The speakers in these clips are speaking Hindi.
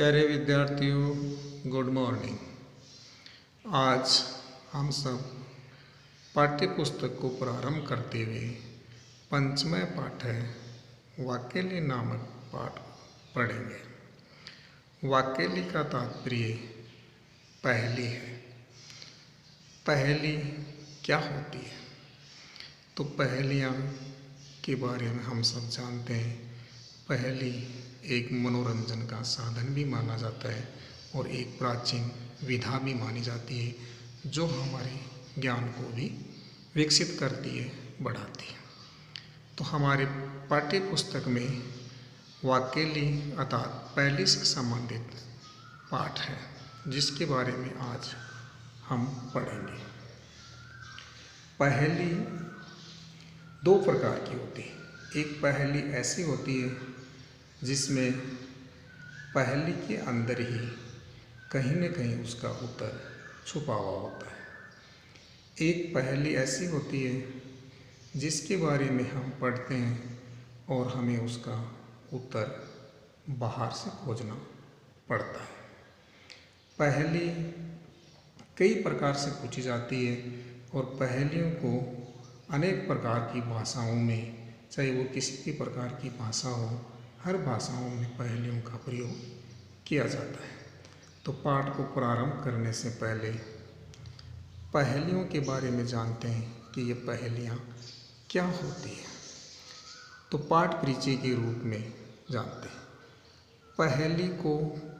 प्यारे विद्यार्थियों, गुड मॉर्निंग। आज हम सब पाठ्य पुस्तक को प्रारंभ करते हुए पंचमय पाठ है वाक्यली नामक पाठ पढ़ेंगे। वाक्यली का तात्पर्य पहेली है। पहेली क्या होती है? तो पहेलियाँ के बारे में हम सब जानते हैं। पहेली एक मनोरंजन का साधन भी माना जाता है और एक प्राचीन विधा भी मानी जाती है जो हमारे ज्ञान को भी विकसित करती है, बढ़ाती है। तो हमारे पाठ्य पुस्तक में वाक्यली अर्थात पहेली से संबंधित पाठ है जिसके बारे में आज हम पढ़ेंगे। पहेली दो प्रकार की होती है। एक पहेली ऐसी होती है जिसमें पहेली के अंदर ही कहीं न कहीं उसका उत्तर छुपा हुआ होता है। एक पहेली ऐसी होती है जिसके बारे में हम पढ़ते हैं और हमें उसका उत्तर बाहर से खोजना पड़ता है। पहेली कई प्रकार से पूछी जाती है और पहेलियों को अनेक प्रकार की भाषाओं में, चाहे वो किसी भी प्रकार की भाषा हो, हर भाषाओं में पहेलियों का प्रयोग किया जाता है। तो पाठ को प्रारंभ करने से पहले पहेलियों के बारे में जानते हैं कि ये पहेलियाँ क्या होती हैं। तो पाठ परिचय के रूप में जानते हैं। पहेली को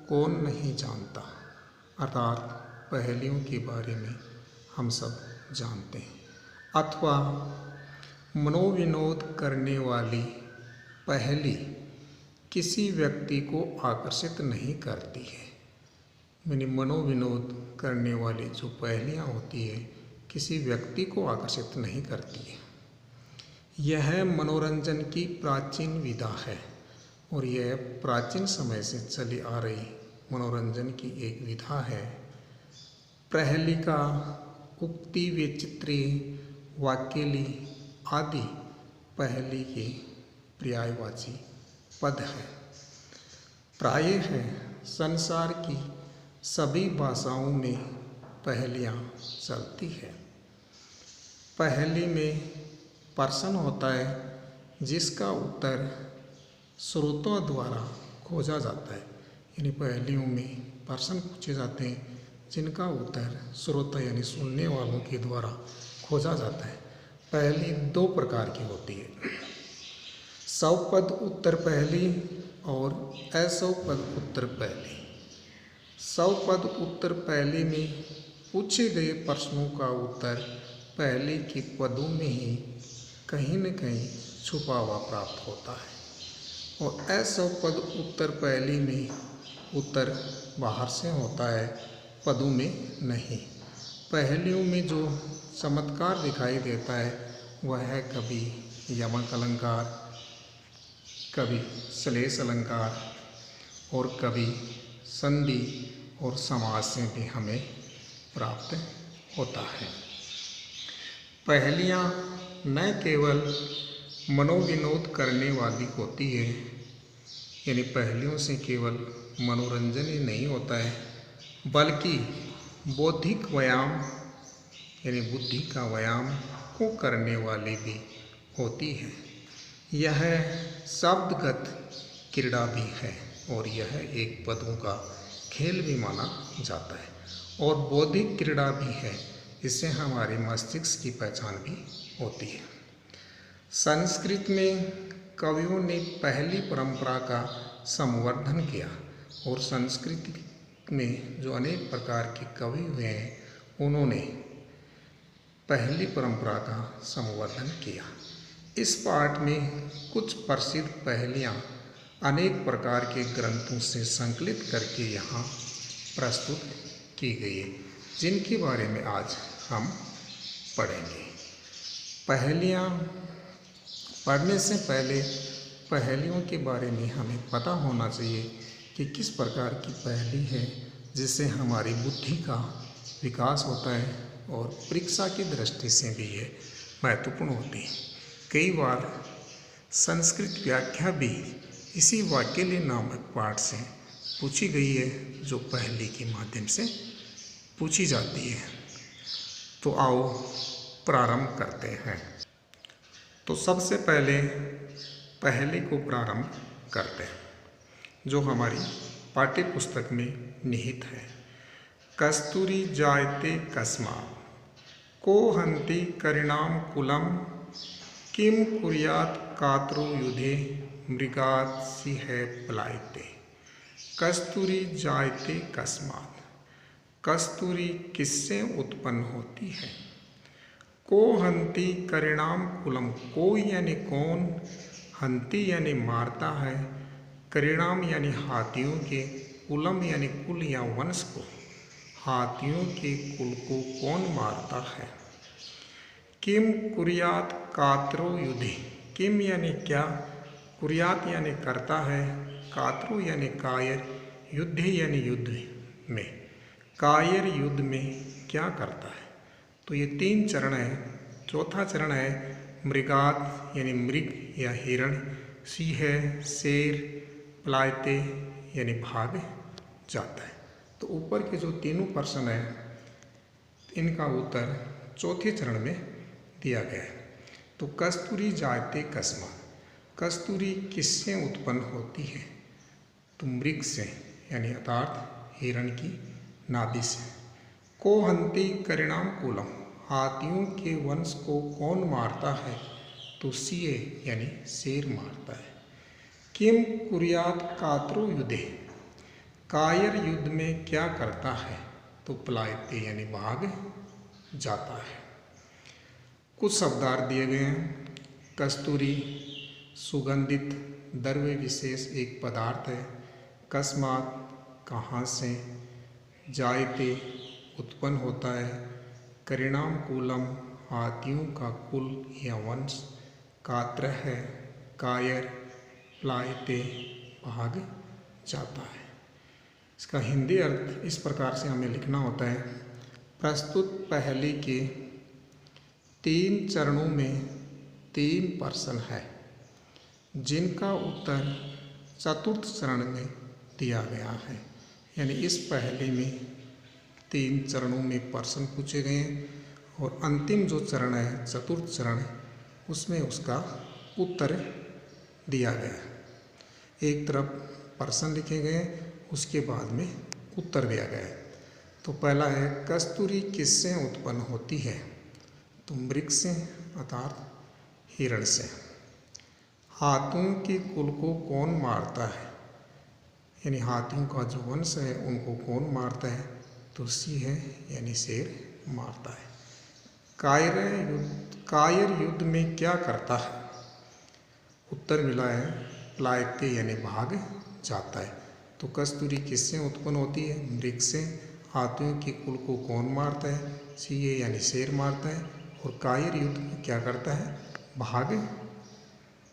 कौन नहीं जानता, अर्थात पहेलियों के बारे में हम सब जानते हैं। अथवा मनोविनोद करने वाली पहेली किसी व्यक्ति को आकर्षित नहीं करती है। यानी मनोविनोद करने वाली जो पहेलियाँ होती है किसी व्यक्ति को आकर्षित नहीं करती है। यह मनोरंजन की प्राचीन विधा है और यह प्राचीन समय से चली आ रही मनोरंजन की एक विधा है। प्रहेलिका, उक्ति, विचित्री, वाक्यली आदि पहेली के पर्यायवाची पद है। प्रायः संसार की सभी भाषाओं में पहेलियाँ चलती है। पहेली में प्रश्न होता है जिसका उत्तर श्रोताओं द्वारा खोजा जाता है। यानी पहेलियों में प्रश्न पूछे जाते हैं जिनका उत्तर श्रोता यानी सुनने वालों के द्वारा खोजा जाता है। पहेली दो प्रकार की होती है, सवपद उत्तर पहेली और असवपद उत्तर पहेली। सवपद उत्तर पहेली में पूछे गए प्रश्नों का उत्तर पहेली के पदों में ही कहीं न कहीं छुपा हुआ प्राप्त होता है और असवपद उत्तर पहेली में उत्तर बाहर से होता है, पदों में नहीं। पहेलियों में जो चमत्कार दिखाई देता है वह है कभी यमक अलंकार, कभी श्लेष अलंकार और कभी संधि और समास से भी हमें प्राप्त होता है। पहेलियाँ न केवल मनोविनोद करने वाली होती है, यानी पहेलियों से केवल मनोरंजन ही नहीं होता है बल्कि बौद्धिक व्यायाम यानी बुद्धि का व्यायाम को करने वाली भी होती है। यह शब्दगत क्रीड़ा भी है और यह एक पदों का खेल भी माना जाता है और बौद्धिक क्रीड़ा भी है। इससे हमारे मस्तिष्क की पहचान भी होती है। संस्कृत में कवियों ने पहेली परंपरा का संवर्धन किया और संस्कृत में जो अनेक प्रकार के कवि हुए हैं उन्होंने पहेली परंपरा का संवर्धन किया। इस पाठ में कुछ प्रसिद्ध पहेलियाँ अनेक प्रकार के ग्रंथों से संकलित करके यहाँ प्रस्तुत की गई है जिनके बारे में आज हम पढ़ेंगे। पहेलियाँ पढ़ने से पहले पहेलियों के बारे में हमें पता होना चाहिए कि किस प्रकार की पहेली है जिससे हमारी बुद्धि का विकास होता है और परीक्षा की दृष्टि से भी ये महत्वपूर्ण होती है। कई बार संस्कृत व्याख्या भी इसी वाक्यली नामक पाठ से पूछी गई है, जो पहेली के माध्यम से पूछी जाती है। तो आओ प्रारंभ करते हैं। तो सबसे पहले पहेली को प्रारंभ करते हैं, जो हमारी पाठ्य पुस्तक में निहित है। कस्तूरी जायते कस्मात् को हन्ति करिणाम कुलम किम कुर्यात् कातरो युधे मृगात् सिंह पलायते। कस्तूरी जायते कस्मात्, कस्तूरी किससे उत्पन्न होती है। को हन्ति करिणाम कुलम, को यानी कौन, हन्ति यानी मारता है, करिणाम यानी हाथियों के, कुलम यानी कुल या वंश को, हाथियों के कुल को कौन मारता है। किम कुर्यात् कातरो युधे, किम यानी क्या, कुर्यात् यानी करता है, कातरो यानी कायर, युद्ध यानी युद्ध में, कायर युद्ध में क्या करता है। तो ये 3 चरण है। चौथा चरण है मृगात यानी मृग या हिरण, सिंह शेर, पलायते यानी भाग जाता है। तो ऊपर के जो तीनों प्रश्न है, इनका उत्तर चौथे चरण में दिया गया है। तो कस्तूरी जायते कस्मात्, कस्तूरी किससे उत्पन्न होती है। तो मृग से यानी अर्थात हिरण की नाभि से। को हन्ति करिणाम कुलम, हाथियों के वंश को कौन मारता है। तो सिंह यानी शेर मारता है। किम कुर्यात् कातरो युधे, कायर युद्ध में क्या करता है। तो पलायते यानी भाग जाता है। कुछ शब्दार्थ दिए गए हैं। कस्तूरी सुगंधित द्रव्य विशेष एक पदार्थ है। कस्मात् कहाँ से, जायते उत्पन्न होता है, करिणाम कुलम हाथियों का कुल या वंश, कात्र है कायर, पलायते भाग जाता है। इसका हिंदी अर्थ इस प्रकार से हमें लिखना होता है। प्रस्तुत पहेली के 3 चरणों में 3 प्रश्न है, जिनका उत्तर चतुर्थ चरण में दिया गया है। यानी इस पहेली में 3 चरणों में प्रश्न पूछे गए हैं और अंतिम जो चरण है, चतुर्थ चरण, उसमें उसका उत्तर दिया गया है। एक तरफ प्रश्न लिखे गए, उसके बाद में उत्तर दिया गया है। तो पहला है कस्तूरी किससे उत्पन्न होती है। तो मृग से अर्थात हिरण से। हाथियों के कुल को कौन मारता है, यानी हाथियों का जो वंश है उनको कौन मारता है। तो सिंह यानी शेर मारता है। कायर युद्ध में क्या करता है। उत्तर मिला है पलायते यानी भाग जाता है। तो कस्तूरी किससे उत्पन्न होती है, मृग से। हाथियों के कुल को कौन मारता है, सिंह यानी शेर मारता है। और कायर युद्ध में क्या करता है, भाग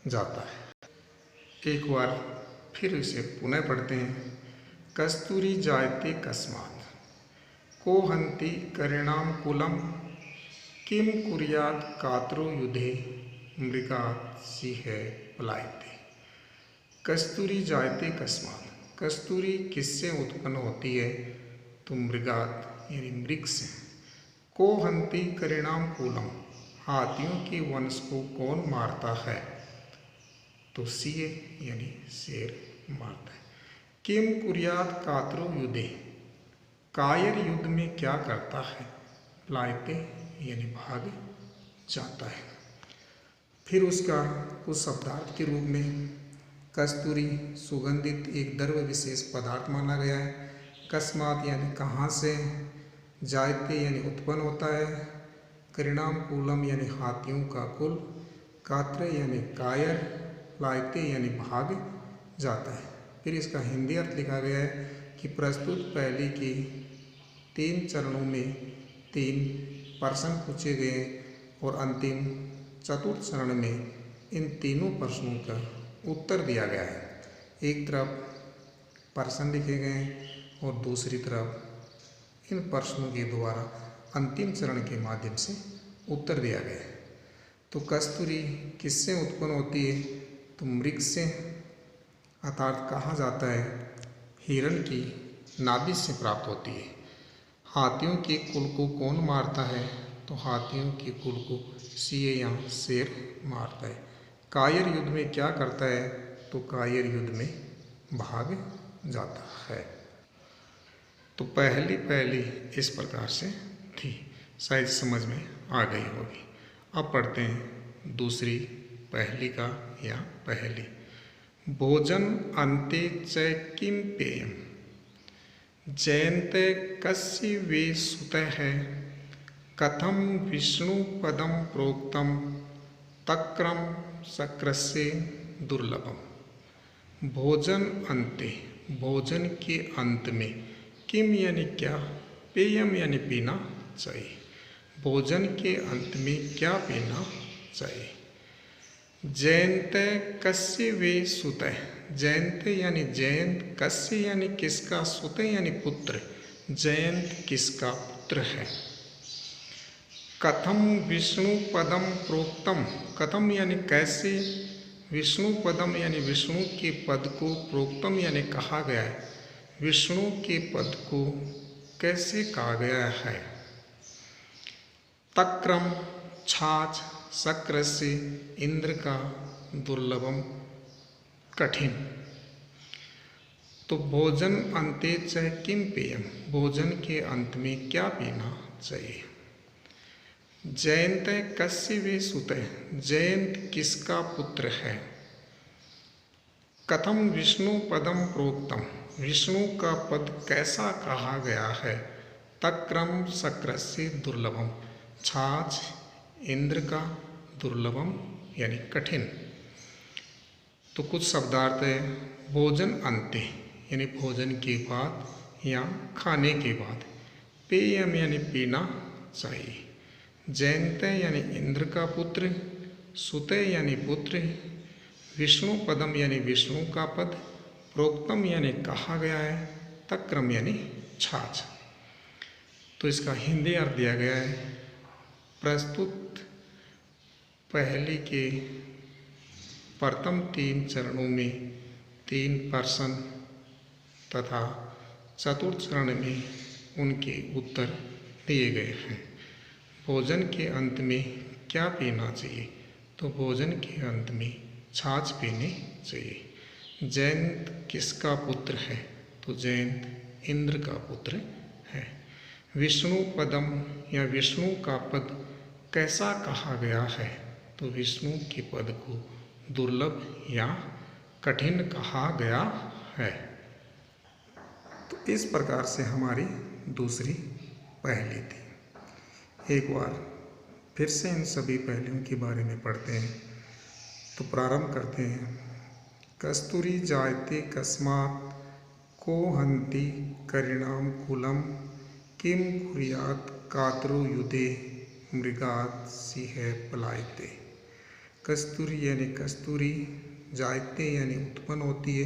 जाता है। एक बार फिर इसे पुनः पढ़ते हैं। कस्तूरी जायते कस्मात् को हन्ति करिणाम कुलम किम कुर्यात् कातरो युधे मृगात् सिंह पलायते। कस्तूरी जायते कस्मात्, कस्तूरी किससे उत्पन्न होती है। तो मृगात् यानी मृग से। को हन्ति करिणाम कुलम, हाथियों के वंश को कौन मारता है। तो सिंह यानी शेर मारता है। किम कुर्यात् कातरो युधे, कायर युद्ध में क्या करता है। पलायते यानी भाग जाता है। फिर उसका कुछ शब्दार्थ के रूप में कस्तूरी सुगंधित एक द्रव्य विशेष पदार्थ माना गया है। कस्मात् यानी कहाँ से, जायते यानी उत्पन्न होता है, करिणाम कुलम यानी हाथियों का कुल, कात्र यानी कायर, पलायते यानी भाग जाता है। फिर इसका हिंदी अर्थ लिखा गया है कि प्रस्तुत पहेली के 3 चरणों में 3 प्रश्न पूछे गए और अंतिम चतुर्थ चरण में इन तीनों प्रश्नों का उत्तर दिया गया है। एक तरफ प्रश्न लिखे गए और दूसरी तरफ इन प्रश्नों के द्वारा अंतिम चरण के माध्यम से उत्तर दिया गया है। तो कस्तूरी किससे उत्पन्न होती है। तो मृग से, अर्थात कहा जाता है हिरण की नाभि से प्राप्त होती है। हाथियों के कुल को कौन मारता है? तो हाथियों के कुल को सिंह या शेर मारता है। कायर युद्ध में क्या करता है? तो कायर युद्ध में भाग जाता है। तो पहली इस प्रकार से थी, शायद समझ में आ गई होगी। अब पढ़ते हैं दूसरी पहली का या पहली। भोजन अन्ते च किम पेयम जयन्ते कस्य वे सुतः कथम विष्णु पदम प्रोक्तम तक्रम शक्रस्य दुर्लभम। भोजन अन्ते, भोजन के अंत में, किम यानी क्या, पेयम यानी पीना चाहिए। भोजन के अंत में क्या पीना चाहिए। जयन्ते कस्य वे सुतः, जयंत यानी जयंत, कस्य यानी किसका, सुत यानी पुत्र, जयंत किसका पुत्र है। कथम विष्णु पदम प्रोक्तम, कथम यानी कैसे, विष्णु पदम यानी विष्णु के पद को, प्रोक्तम यानी कहा गया है, विष्णु के पद को कैसे कहा गया है। तक्रम छाछ, शक्र से इंद्र का, दुर्लभम कठिन। तो भोजन अन्ते च किम पेयम, भोजन के अंत में क्या पीना चाहिए। जयंत कस्य वे सुतः, जयंत किसका पुत्र है। कथम विष्णु पदम प्रोक्तम, विष्णु का पद कैसा कहा गया है। तक्रम शक्रस्य दुर्लभम, छाछ इंद्र का, दुर्लभम यानी कठिन। तो कुछ शब्दार्थ है। भोजन अन्ते यानी भोजन के बाद या खाने के बाद। पेयम यानी पीना चाहिए। जयंत यानी इंद्र का पुत्र, सुत यानी पुत्र, विष्णु पदम यानी विष्णु का पद, प्रोक्तम यानी कहा गया है, तक्रम यानी छाछ। तो इसका हिंदी अर्थ दिया गया है। प्रस्तुत पहली के प्रथम 3 चरणों में 3 प्रश्न तथा चतुर्थ चरण में उनके उत्तर दिए गए हैं। भोजन के अंत में क्या पीना चाहिए। तो भोजन के अंत में छाछ पीनी चाहिए। जयंत किसका पुत्र है। तो जयंत इंद्र का पुत्र है। विष्णु पदम या विष्णु का पद कैसा कहा गया है। तो विष्णु के पद को दुर्लभ या कठिन कहा गया है। तो इस प्रकार से हमारी दूसरी पहेली थी। एक बार फिर से इन सभी पहेलियों के बारे में पढ़ते हैं। तो प्रारंभ करते हैं। कस्तूरी जायते कस्मात् को हन्ति करिणाम कुलम किम कुर्यात् कातरो युधे मृगात् सिंह पलायते। कस्तूरी यानी कस्तूरी, जायते यानी उत्पन्न होती है,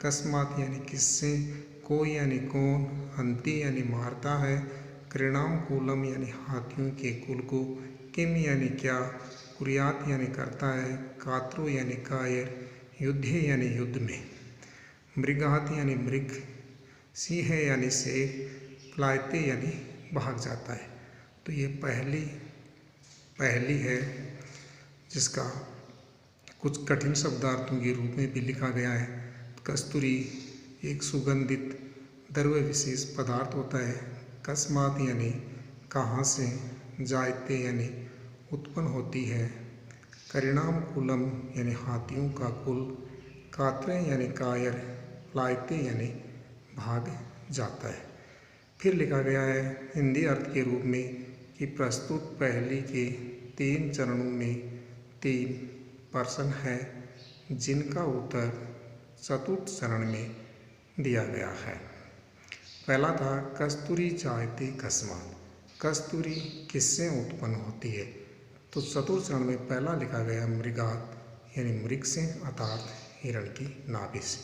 कस्मात् यानी किससे, को यानी कौन, हन्ति यानी मारता है, कृणाम कूलम यानी हाथियों के कुल को, किम यानी क्या, कुर्यात यानी करता है, कातरो यानी कायर, युद्धे यानी युद्ध में, मृगात यानी मृग, सिंह यानी शेर, पलायते यानी भाग जाता है। तो ये पहली है जिसका कुछ कठिन शब्दार्थों के रूप में भी लिखा गया है। कस्तूरी एक सुगंधित द्रव्य विशेष पदार्थ होता है। कस्मात यानी कहाँ से, जायते यानी उत्पन्न होती है, करिणाम कुलम यानी हाथियों का कुल, कातरे यानी कायर, पलायते यानी भाग जाता है। फिर लिखा गया है हिंदी अर्थ के रूप में कि प्रस्तुत पहली के 3 चरणों में 3 प्रश्न है जिनका उत्तर चतुर्थ चरण में दिया गया है। पहला था कस्तूरी जायते कस्मात्, कस्तूरी किससे उत्पन्न होती है। तो चतुर्थ चरण में पहला लिखा गया मृगात यानी मृग से, अर्थात हिरण की नाभि से।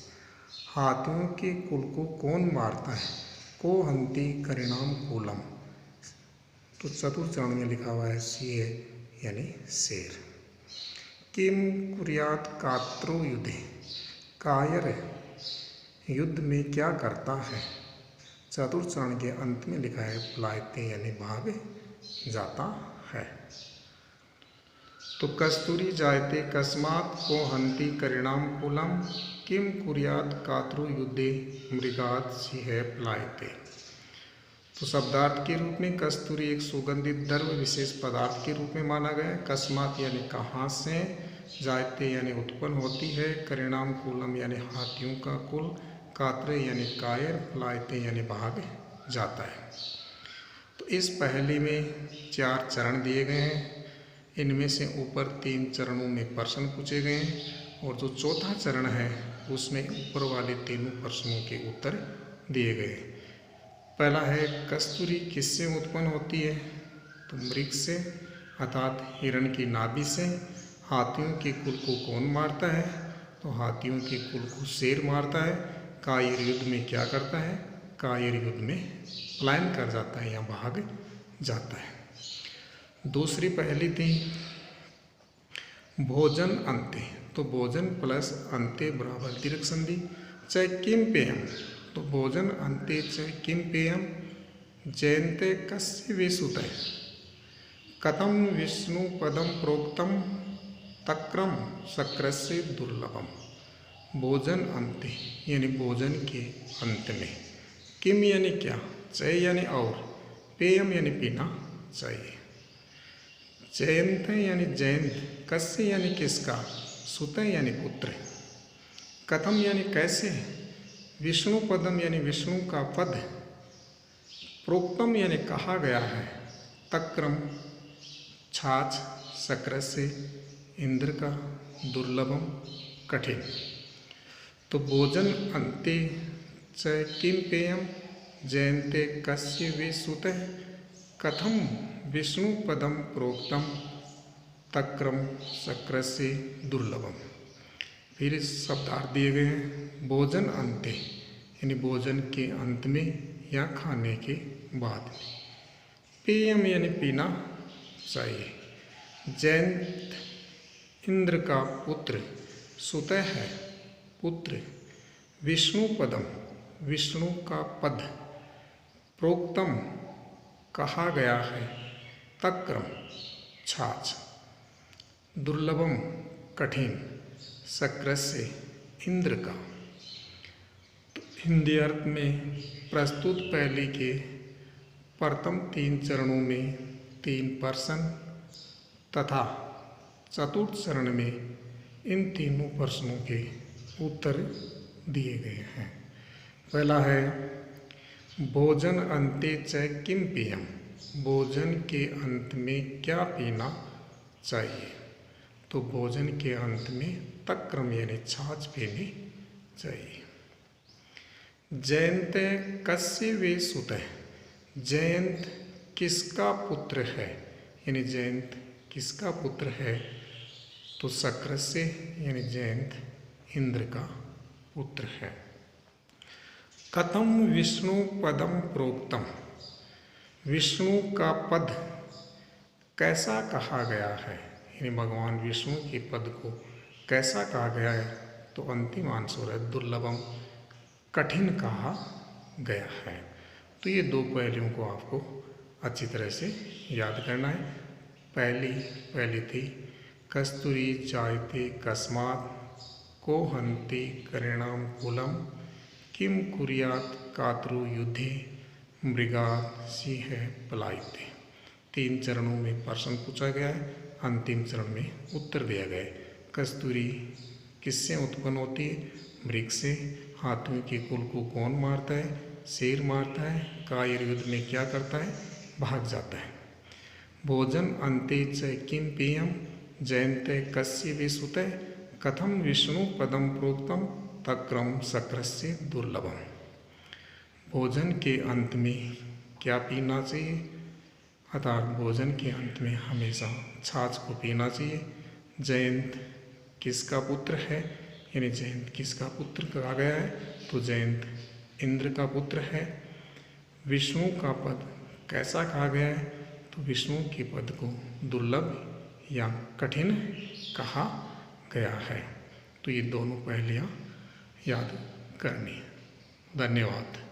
हाथियों के कुल को कौन मारता है। को हन्ति करिणाम कूलम। तो चतुर्थ चरण में लिखा हुआ है सिंह यानी शेर। किम कुर्यात कातरो युधे, कायर युद्ध में क्या करता है। चतुर्थ चरण के अंत में लिखा है पलायते यानी भाग जाता है। तो कस्तूरी जायते कस्मात् को हन्ति करिणाम कुलम किम कुर्यात् कातरु युद्धे मृगात् सिंह पलायते। तो शब्दार्थ के रूप में कस्तूरी एक सुगंधित द्रव्य विशेष पदार्थ के रूप में माना गया है। कस्मात् यानी कहाँ से, जायते यानी उत्पन्न होती है, करिणाम कुलम यानी हाथियों का कुल, कातरे यानी कायर, पलायते यानी भाग जाता है। तो इस पहेली में 4 चरण दिए गए हैं। इनमें से ऊपर 3 चरणों में प्रश्न पूछे गए हैं और जो चौथा चरण है उसमें ऊपर वाले तीनों प्रश्नों के उत्तर दिए गए। पहला है कस्तूरी किससे उत्पन्न होती है। तो मृग से अर्थात हिरण की नाभि से। हाथियों के कुल को कौन मारता है। तो हाथियों के कुल को शेर मारता है। कायर युद्ध में क्या करता है। कायर युद्ध में पलायन कर जाता है या भाग जाता है। दूसरी पहेली थी भोजन अंत्य। तो भोजन प्लस अंत्य बराबर दीर्घ संधि च किम पेयम। तो भोजन अंत्य च किम पेयम जयन्ते कस्य विसुतः कथम विष्णु पदम प्रोक्तम तक्रम शक्रस्य दुर्लभम। भोजन अंत्य यानी भोजन के अंत में, किम यानी क्या, चय यानी और, पेयम यानी पीना चाहिए। जयंत यानी जयंत, कस्य यानी किसका, सुत यानी पुत्र, कथम यानी कैसे, विष्णु पदम यानी विष्णु का पद, प्रोक्तम यानी कहा गया है, तक्रम छाछ, शक्र से इंद्र का, दुर्लभम कठिन। तो भोजन अंते च किम पेयम जयन्ते कस्य विसुतः कथम विष्णु पदम प्रोक्तम तक्रम शक्र से दुर्लभम। फिर शब्दार्थ दिए गए हैं भोजन अंते यानी भोजन के अंत में या खाने के बाद में, पेयम यानी पीना चाहिए, जयंत इंद्र का पुत्र, सुतः है पुत्र, विष्णु पदम विष्णु का पद, प्रोक्तम कहा गया है, तक्रम छाछ, दुर्लभम कठिन, शक्र से इंद्र का। तो हिंदी अर्थ में प्रस्तुत पहले के प्रथम 3 चरणों में 3 प्रश्न तथा चतुर्थ चरण में इन तीनों प्रश्नों के उत्तर दिए गए हैं। पहला है भोजन अंते च किम पेयम, भोजन के अंत में क्या पीना चाहिए। तो भोजन के अंत में तक्रम यानी छाछ पीनी चाहिए। जयंत कस्य वे सुतः, जयंत किसका पुत्र है, यानी जयंत किसका पुत्र है। तो शक्र से यानी जयंत इंद्र का पुत्र है। कथम विष्णु पदम प्रोक्तम, विष्णु का पद कैसा कहा गया है, यानी भगवान विष्णु के पद को कैसा कहा गया है। तो अंतिम आंसर है दुर्लभम कठिन कहा गया है। तो ये 2 पहलुओं को आपको अच्छी तरह से याद करना है। पहली थी कस्तूरी जायते कस्मात् को हन्ति करिणाम कुलम किम कुर्यात् कातरु युद्धे मृगात् सिंह पलायते। 3 चरणों में प्रश्न पूछा गया है, अंतिम चरण में उत्तर दिया गया है। कस्तूरी किससे उत्पन्न होती है, मृग से। हाथियों के कुल को कौन मारता है, शेर मारता है। कायर युद्ध में क्या करता है, भाग जाता है। भोजन अंते च किम पेयम जयन्ते कस्य विसुतः कथम विष्णु पदम प्रोक्तम तक्रम शक्रस्य दुर्लभम। भोजन के अंत में क्या पीना चाहिए, अर्थात भोजन के अंत में हमेशा छाछ को पीना चाहिए। जयंत किसका पुत्र है, यानी जयंत किसका पुत्र कहा गया है। तो जयंत इंद्र का पुत्र है। विष्णु का पद कैसा कहा गया है। तो विष्णु के पद को दुर्लभ या कठिन कहा गया है। तो ये दोनों पहेलियाँ याद करनी है। धन्यवाद।